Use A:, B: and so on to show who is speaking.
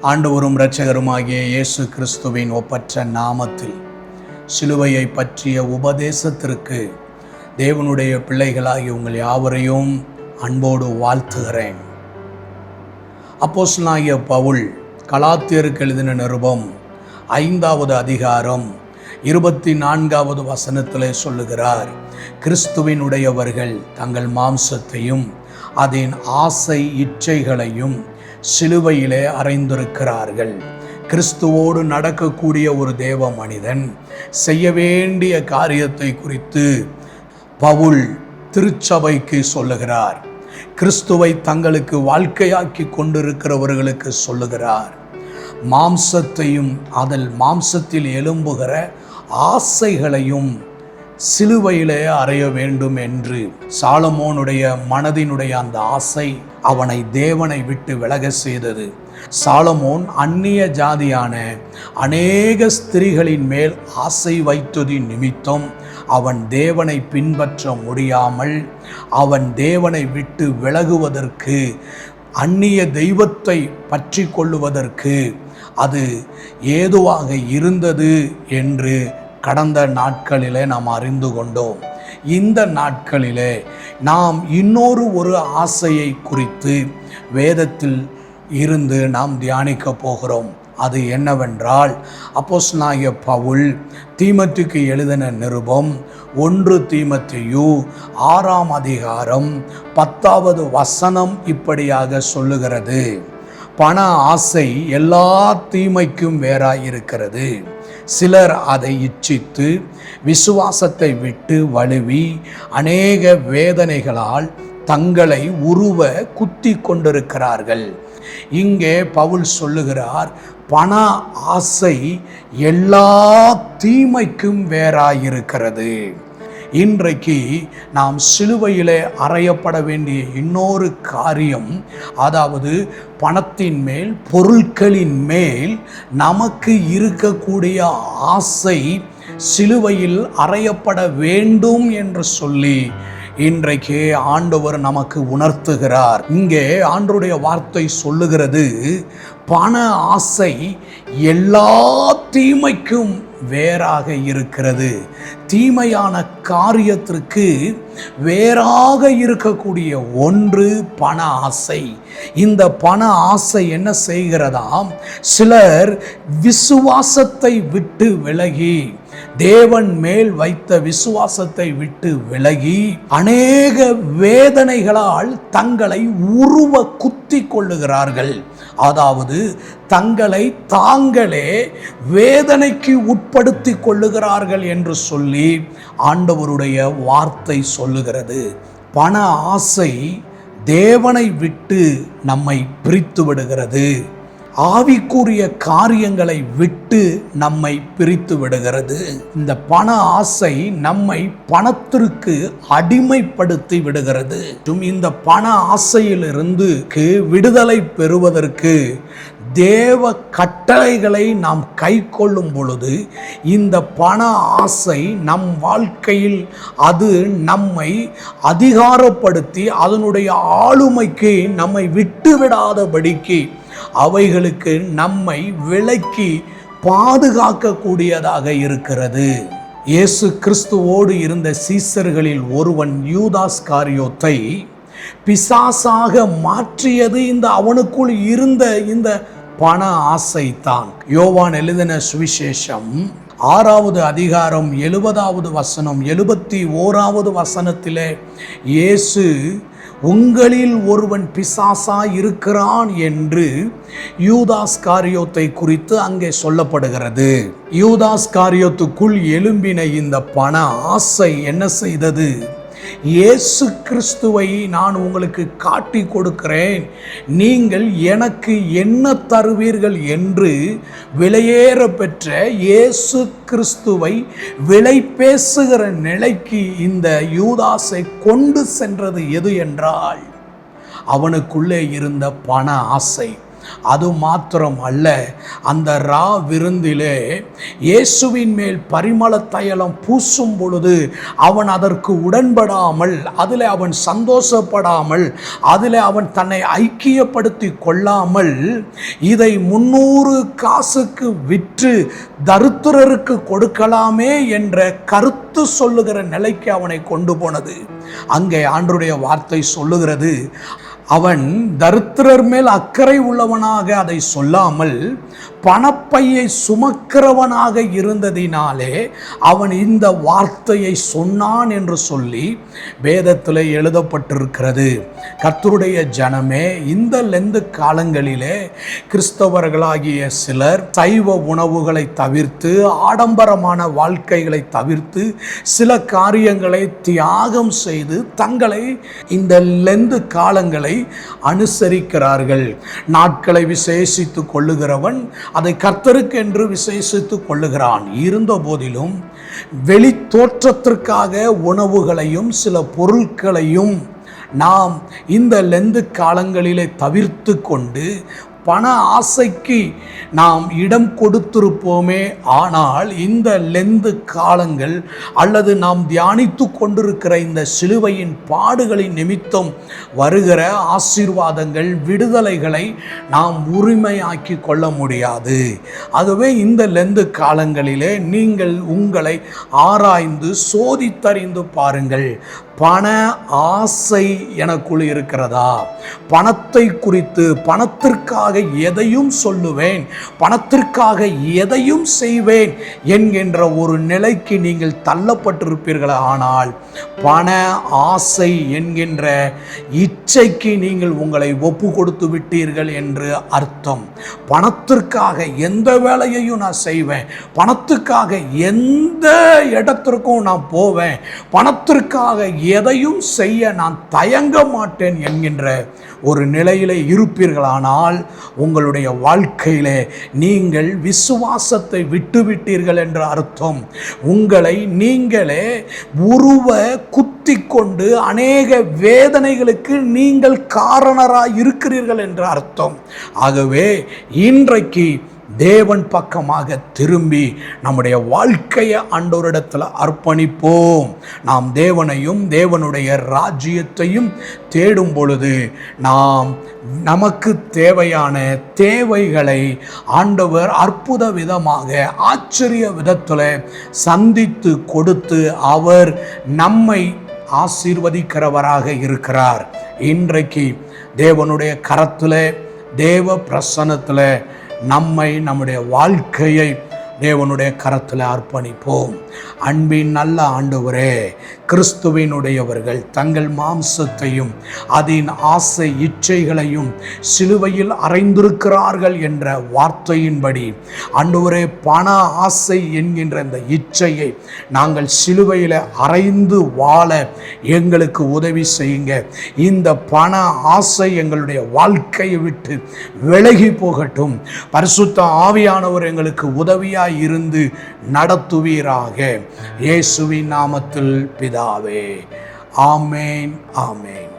A: ஆண்டவரும் இரட்சகருமாகிய இயேசு கிறிஸ்துவின் ஒப்பற்ற நாமத்தில் சிலுவையை பற்றிய உபதேசத்திற்கு தேவனுடைய பிள்ளைகளாகிய உங்கள் யாவரையும் அன்போடு வாழ்த்துகிறேன். அப்போஸ்தலனாகிய பவுல் கலாத்தியருக்கு எழுதின நிருபம் 5வது அதிகாரம் 24வது வசனத்திலே சொல்லுகிறார், கிறிஸ்துவினுடையவர்கள் தங்கள் மாம்சத்தையும் அதன் ஆசை இச்சைகளையும் சிலுவையிலே அறைந்திருக்கிறார்கள். கிறிஸ்துவோடு நடக்கக்கூடிய ஒரு தேவ மனிதன் செய்ய வேண்டிய காரியத்தை குறித்து பவுல் திருச்சபைக்கு சொல்லுகிறார். கிறிஸ்துவை தங்களுக்கு வாழ்க்கையாக்கி கொண்டிருக்கிறவர்களுக்கு சொல்லுகிறார். மாம்சத்தையும் அதில் மாம்சத்தில் எழும்புகிற ஆசைகளையும் சிலுவையிலே அறைய வேண்டும் என்று சாலமோனுடைய மனதினுடைய அந்த ஆசை அவனை தேவனை விட்டு விலக செய்தது. சாலமோன் அந்நிய ஜாதியான அநேக ஸ்திரீகளின் மேல் ஆசை வைத்ததின் நிமித்தம் அவன் தேவனை பின்பற்ற முடியாமல் அவன் தேவனை விட்டு விலகுவதற்கு, அந்நிய தெய்வத்தை பற்றி கொள்ளுவதற்கு அது ஏதுவாக இருந்தது என்று கடந்த நாட்களிலே நாம் அறிந்து கொண்டோம். இந்த நாட்களிலே நாம் இன்னொரு ஆசையை குறித்து வேதத்தில் இருந்து நாம் தியானிக்க போகிறோம். அது என்னவென்றால், அப்போஸ்தலனாகிய பவுல் தீமோத்தேயுக்கு எழுதின நிருபம் 1 தீமோத்தேயு 6ஆம் அதிகாரம் 10வது வசனம் இப்படியாக சொல்லுகிறது, பண ஆசை எல்லா தீமைக்கும் வேறாயிருக்கிறது. சிலர் அதை இச்சித்து விசுவாசத்தை விட்டு வழுவி அநேக வேதனைகளால் தங்களை உருவ குத்தி கொண்டிருக்கிறார்கள். இங்கே பவுல் சொல்லுகிறார், பண ஆசை எல்லா தீமைக்கும் வேறாயிருக்கிறது. இன்றைக்கு நாம் சிலுவையிலே அறையப்பட வேண்டிய இன்னொரு காரியம், அதாவது பணத்தின் மேல், பொருட்களின் மேல் நமக்கு இருக்கக்கூடிய ஆசை சிலுவையில் அறையப்பட வேண்டும் என்று சொல்லி இன்றைக்கு ஆண்டவர் நமக்கு உணர்த்துகிறார். இங்கே ஆண்டவருடைய வார்த்தை சொல்லுகிறது, பண ஆசை எல்லா தீமைக்கும் வேறாக இருக்கிறது. தீமையான காரியத்திற்கு வேறாக இருக்கக்கூடிய ஒன்று பண ஆசை. இந்த பண ஆசை என்ன செய்கிறதாம், சிலர் விசுவாசத்தை விட்டு விலகி, தேவன் மேல் வைத்த விசுவாசத்தை விட்டு விலகி அநேக வேதனைகளால் தங்களை உருவ குத்தி கொள்ளுகிறார்கள். அதாவது தங்களை தாங்களே வேதனைக்கு உட்படுத்தி கொள்ளுகிறார்கள் என்று சொல்லி ஆண்டவருடைய வார்த்தை சொல்லுகிறது. பண ஆசை தேவனை விட்டு நம்மை பிரித்து விடுகிறது. ஆவிக்குரிய காரியங்களை விட்டு நம்மை பிரித்து விடுகிறது. இந்த பண ஆசை நம்மை பணத்திற்கு அடிமைப்படுத்தி விடுகிறது. இந்த பண ஆசையிலிருந்து விடுதலை பெறுவதற்கு தேவ கட்டளைகளை நாம் கை கொள்ளும் பொழுது இந்த பண ஆசை நம் வாழ்க்கையில் அது நம்மை அதிகாரப்படுத்தி அதனுடைய ஆளுமைக்கு நம்மை விட்டுவிடாதபடிக்கு அவைகளுக்கு நம்மை விலக்கி பாதுகாக்கக்கூடியதாக இருக்கிறது. இயேசு கிறிஸ்துவோடு இருந்த சீசர்களில் ஒருவன் யூதாஸ் காரியோத்தை பிசாசாக மாற்றியது இந்த அவனுக்குள் இருந்த இந்த பண ஆசை தான். யோவான் எழுதின சுவிசேஷம் 6வது அதிகாரம் 70வது வசனம் 71வது வசனத்திலே இயேசு உங்களில் ஒருவன் பிசாசா இருக்கிறான் என்று யூதாஸ் காரியோத்தை குறித்து அங்கே சொல்லப்படுகிறது. யூதாஸ் காரியோத்துக்குள் எழும்பின இந்த பண ஆசை என்ன செய்தது, இயேசு கிறிஸ்துவை நான் உங்களுக்கு காட்டி கொடுக்கிறேன், நீங்கள் எனக்கு என்ன தருவீர்கள் என்று விலையேற பெற்ற இயேசு கிறிஸ்துவை விலை பேசுகிற நிலைக்கு இந்த யூதாசை கொண்டு சென்றது எது என்றால் அவனுக்குள்ளே இருந்த பண ஆசை. அது மாத்திரம் அல்ல, அந்த ரா விருந்திலே இயேசுவின் மேல் பரிமள தைலம் பூசும் பொழுது அவன் அதற்கு உடன்படாமல், அதில் அவன் சந்தோஷப்படாமல், அதில் அவன் தன்னை ஐக்கியப்படுத்தி கொள்ளாமல், இதை 300 காசுக்கு விற்று தரித்திரருக்கு கொடுக்கலாமே என்ற கருத்து சொல்லுகிற நிலைக்கு அவனை கொண்டு போனது. அங்கே ஆண்டவருடைய வார்த்தை சொல்லுகிறது, அவன் தரித்திரர் மேல் அக்கறை உள்ளவனாக அதை சொல்லாமல் பணப்பையை சுமக்கிறவனாக இருந்ததினாலே அவன் இந்த வார்த்தையை சொன்னான் என்று சொல்லி வேதத்தில் எழுதப்பட்டிருக்கிறது. கர்த்தருடைய ஜனமே, இந்த லெந்து காலங்களிலே கிறிஸ்தவர்களாகிய சிலர் சைவ உணவுகளை தவிர்த்து, ஆடம்பரமான வாழ்க்கைகளை தவிர்த்து, சில காரியங்களை தியாகம் செய்து தங்களை இந்த லெந்து காலங்களை அனுசரிக்கிறார்கள். நாட்களை விசேஷித்துக் கொள்ளுகிறவன் அதை கர்த்தருக்கு என்று விசேஷித்துக் கொள்ளுகிறான். இருந்த போதிலும் வெளி தோற்றத்திற்காக உணவுகளையும் சில பொருட்களையும் நாம் இந்த லெந்து காலங்களிலே தவிர்த்து கொண்டு பண ஆசைக்கு நாம் இடம் கொடுத்திருப்போமே. ஆனால் இந்த லெந்து காலங்கள் அல்லது நாம் தியானித்து கொண்டிருக்கிற இந்த சிலுவையின் பாடுகளின் நிமித்தம் வருகிற ஆசீர்வாதங்கள், விடுதலைகளை நாம் உரிமையாக்கி கொள்ள முடியாது. ஆகவே இந்த லெந்து காலங்களிலே நீங்கள் உங்களை ஆராய்ந்து சோதித்தறிந்து பாருங்கள். பண ஆசை எனக்குள் இருக்கிறதா? பணத்தை குறித்து, பணத்திற்காக எதையும் சொல்லுவேன், பணத்திற்காக எதையும் செய்வேன் என்கின்ற ஒரு நிலைக்கு நீங்கள் தள்ளப்பட்டிருப்பீர்களா? ஆனால் பண ஆசை என்கின்ற இச்சைக்கு நீங்கள் உங்களை ஒப்பு கொடுத்து விட்டீர்கள் என்று அர்த்தம். பணத்திற்காக எந்த வேலையையும் நான் செய்வேன், பணத்துக்காக எந்த இடத்திற்கும் நான் போவேன், பணத்திற்காக எதையும் செய்ய நான் தயங்க மாட்டேன் என்கின்ற ஒரு நிலையிலே இருப்பீர்களானால் உங்களுடைய வாழ்க்கையிலே நீங்கள் விசுவாசத்தை விட்டுவிட்டீர்கள் என்ற அர்த்தம். உங்களை நீங்களே உருவ குத்தி கொண்டு அநேக வேதனைகளுக்கு நீங்கள் காரணராய் இருக்கிறீர்கள் என்ற அர்த்தம். ஆகவே இன்றைக்கு தேவன் பக்கமாக திரும்பி நம்முடைய வாழ்க்கையை ஆண்டவரிடத்தில் அர்ப்பணிப்போம். நாம் தேவனையும் தேவனுடைய ராஜ்யத்தையும் தேடும் பொழுது நாம் நமக்கு தேவையான தேவைகளை ஆண்டவர் அற்புத விதமாக, ஆச்சரிய விதத்தில் சந்தித்து கொடுத்து அவர் நம்மை ஆசீர்வதிக்கிறவராக இருக்கிறார். இன்றைக்கு தேவனுடைய கரத்தில், தேவ பிரசன்னத்தில் நம்மை, நம்முடைய வாழ்க்கையை தேவனுடைய கரத்தில் அர்ப்பணிப்போம். அன்பின் நல்ல ஆண்டவரே, கிறிஸ்துவினுடையவர்கள் தங்கள் மாம்சத்தையும் அதன் ஆசை இச்சைகளையும் சிலுவையில் அறைந்திருக்கிறார்கள் என்ற வார்த்தையின்படி ஆண்டவரே, பண ஆசை என்கின்ற இந்த இச்சையை நாங்கள் சிலுவையில் அறைந்து வாழ எங்களுக்கு உதவி செய்யுங்க. இந்த பண ஆசை எங்களுடைய வாழ்க்கையை விட்டு விலகி போகட்டும். பரிசுத்த ஆவியானவர் எங்களுக்கு உதவியாய் இருந்து நடத்துவீராக. இயேசுவின் நாமத்தில் பிதாவே, ஆமேன், ஆமேன்.